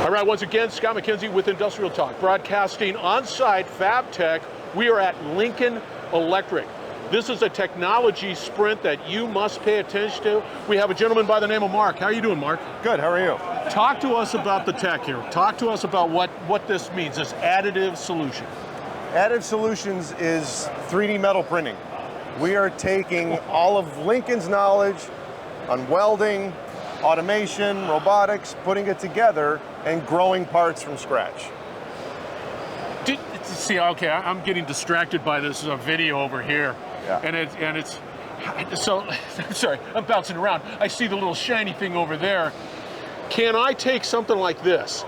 All right, once again, Scott MacKenzie with Industrial Talk, broadcasting on-site Fabtech. We are at Lincoln Electric. This is a technology sprint that you must pay attention to. We have a gentleman by the name of Mark. How are you doing, Mark? Good, how are you? Talk to us about the tech here. Talk to us about what this means, this additive solution. Additive Solutions is 3D metal printing. We are taking all of Lincoln's knowledge on welding, automation, robotics, putting it together and growing parts from scratch. See, okay, I'm getting distracted by this video over here. Yeah. And it's so, I'm sorry, I'm bouncing around. I see the little shiny thing over there. Can I take something like this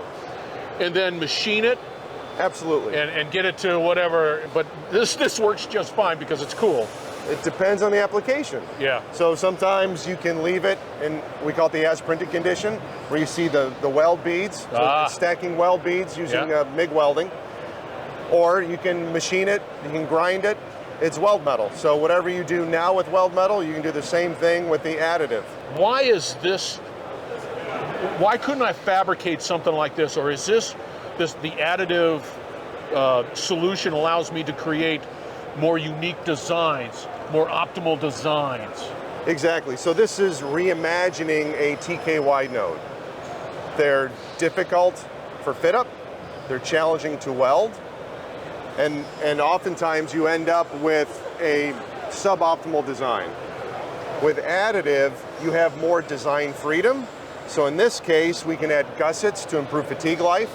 and then machine it? Absolutely. And get it to whatever, but this works just fine because it's cool. It depends on the application. Yeah. So sometimes you can leave it in, we call it the as printed condition, where you see the weld beads, so stacking weld beads using MIG welding. Or you can machine it, you can grind it, it's weld metal. So whatever you do now with weld metal, you can do the same thing with the additive. Why is this, why couldn't I fabricate something like this? Or is the additive solution allows me to create more unique designs, more optimal designs? Exactly, so this is reimagining a TKY node. They're difficult for fit up, they're challenging to weld, and oftentimes you end up with a suboptimal design. With additive, you have more design freedom. So in this case, we can add gussets to improve fatigue life.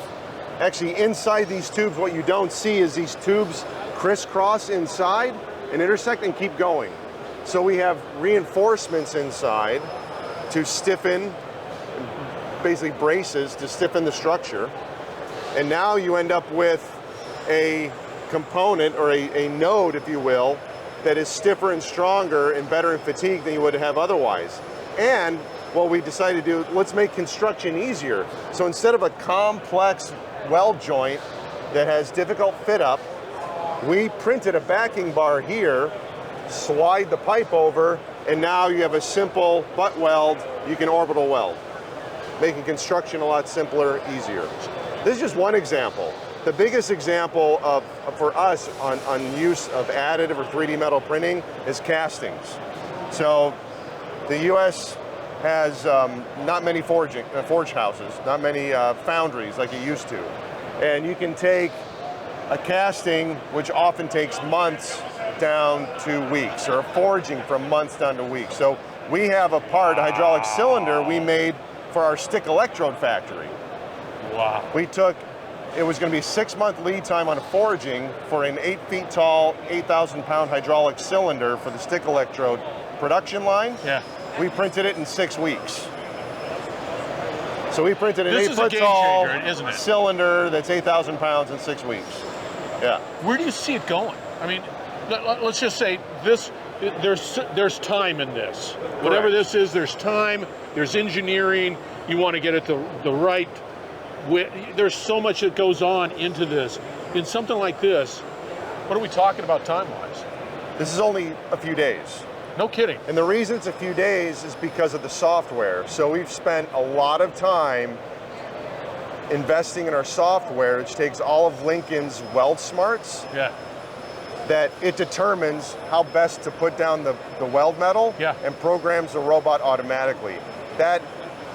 Actually, inside these tubes, what you don't see is these tubes crisscross inside and intersect and keep going. So we have reinforcements inside to stiffen, basically braces to stiffen the structure. And now you end up with a component or a node, if you will, that is stiffer and stronger and better in fatigue than you would have otherwise. And what we decided to do, let's make construction easier. So instead of a complex weld joint that has difficult fit up, we printed a backing bar here, slide the pipe over, and now you have a simple butt weld, you can orbital weld, making construction a lot simpler, easier. This is just one example. The biggest example for us on use of additive or 3D metal printing is castings. So the US has not many forge houses, not many foundries like it used to. And you can take a casting, which often takes months, down to weeks, or a forging from months down to weeks. So we have a part, a hydraulic cylinder we made for our stick electrode factory. Wow. It was going to be a 6-month lead time on a forging for an 8 feet tall, 8,000 pound hydraulic cylinder for the stick electrode production line. Yeah. We printed it in 6 weeks. So we printed an 8 foot changer, tall isn't it? cylinder that's 8,000 pounds in 6 weeks. Yeah. Where do you see it going? I mean, let's just say this. There's time in this. Whatever this is, there's time. There's engineering. You want to get it the right. There's so much that goes on into this. In something like this, what are we talking about time-wise? This is only a few days. No kidding. And the reason it's a few days is because of the software. So we've spent a lot of time investing in our software, which takes all of Lincoln's weld smarts. Yeah. That it determines how best to put down the weld metal and programs the robot automatically. That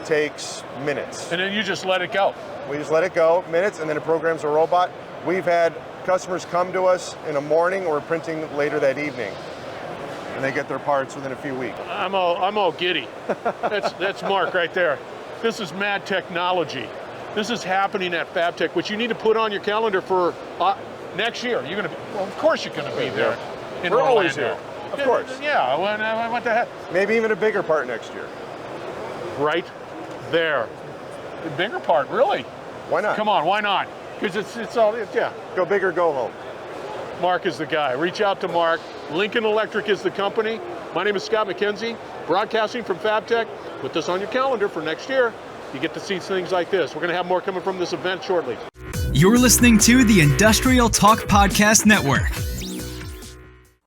takes minutes. And then you just let it go. We just let it go, minutes, and then it programs a robot. We've had customers come to us in the morning or printing later that evening, and they get their parts within a few weeks. I'm all giddy. That's Mark right there. This is mad technology. This is happening at Fabtech, which you need to put on your calendar for next year. You're gonna, well, of course you're gonna be there. In We're Orlando. always here. Of course. Yeah. What the heck? Maybe even a bigger part next year. Right there. The bigger part, really? Why not? Come on, why not? Because it's all, yeah. Go big or go home. Mark is the guy. Reach out to Mark. Lincoln Electric is the company. My name is Scott MacKenzie, broadcasting from Fabtech. Put this on your calendar for next year. You get to see things like this. We're going to have more coming from this event shortly. You're listening to the Industrial Talk Podcast Network.